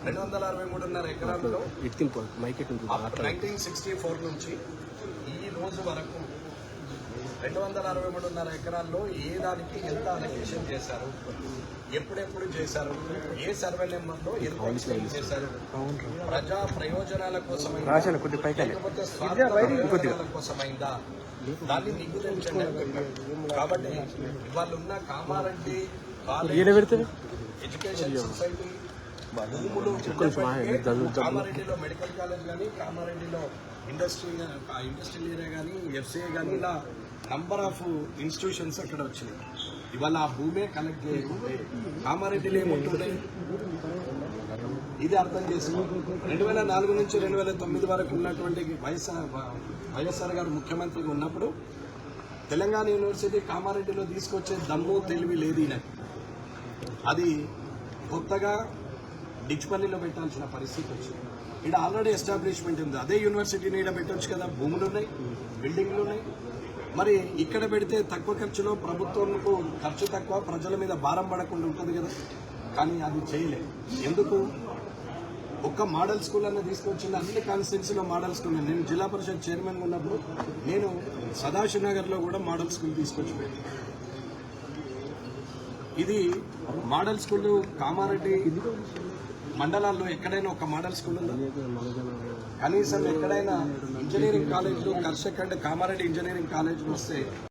263.5 ఎకరాల్లో 1964 నుంచి ఈ రోజు వరకు 263.5 ఎకరాల్లో ఏ దానికి ఎంత అలొకేషన్ చేశారు, ఎప్పుడెప్పుడు చేశారు, ఏ సర్వే నెంబర్లో ఎంత ఎక్స్టెండ్ చేశారు, ప్రజా ప్రయోజనాల కోసమైందా లేకపోతే స్వార్థ ప్రయోజనాల కోసమైందా, దాన్ని నిగ్గుదించండి అని చెప్పారు. కాబట్టి ఇవాళ ఉన్న కామారెడ్డి ఎడ్యుకేషన్ సొసైటీ భూములు కామారెడ్డిలో మెడికల్ కాలేజ్ కానీ, కామారెడ్డిలో ఇండస్ట్రియల్ ఏరియా కానీ, ఎఫ్సిఐ కానీ, ఇలా నంబర్ ఆఫ్ ఇన్స్టిట్యూషన్స్ అక్కడ వచ్చినాయి. ఇవాళ ఆ భూమే కలెక్ట్ చేయకుంటే కామారెడ్డిలో ఏముంటుండే ఇది అర్థం చేసుకోండి. 2004 నుంచి 2009 వరకు ఉన్నటువంటి వైఎస్ఆర్ గారు ముఖ్యమంత్రిగా ఉన్నప్పుడు తెలంగాణ యూనివర్సిటీ కామారెడ్డిలో తీసుకొచ్చే దమ్ము తెలివి లేదు ఈయనకి. అది కొత్తగా డిచ్పల్లిలో పెట్టాల్సిన పరిస్థితి వచ్చింది. ఇక్కడ ఆల్రెడీ ఎస్టాబ్లిష్మెంట్ ఉంది, అదే యూనివర్సిటీని ఇక్కడ పెట్టవచ్చు కదా, భూములు ఉన్నాయి, బిల్డింగ్లు ఉన్నాయి. మరి ఇక్కడ పెడితే తక్కువ ఖర్చులో ప్రభుత్వంకు ఖర్చు తక్కువ, ప్రజల మీద భారం పడకుండా ఉంటుంది కదా. కానీ అది చేయలేదు. ఎందుకు? ఒక్క మోడల్ స్కూల్ అన్న తీసుకొచ్చింది. అన్ని కాన్స్టిట్యున్సీలో మోడల్ స్కూల్. నేను జిల్లా పరిషత్ చైర్మన్ ఉన్నప్పుడు నేను సదాశివ్ నగర్లో కూడా మోడల్ స్కూల్ తీసుకొచ్చి పెట్టాను. ఇది మోడల్ స్కూల్ కామారెడ్డి మండలాల్లో ఎక్కడైనా ఒక మోడల్ స్కూల్ ఉందా? కనీసం ఎక్కడైనా ఇంజనీరింగ్ కాలేజీలు కర్షక్ అంటే కామారెడ్డి ఇంజనీరింగ్ కాలేజీలు వస్తే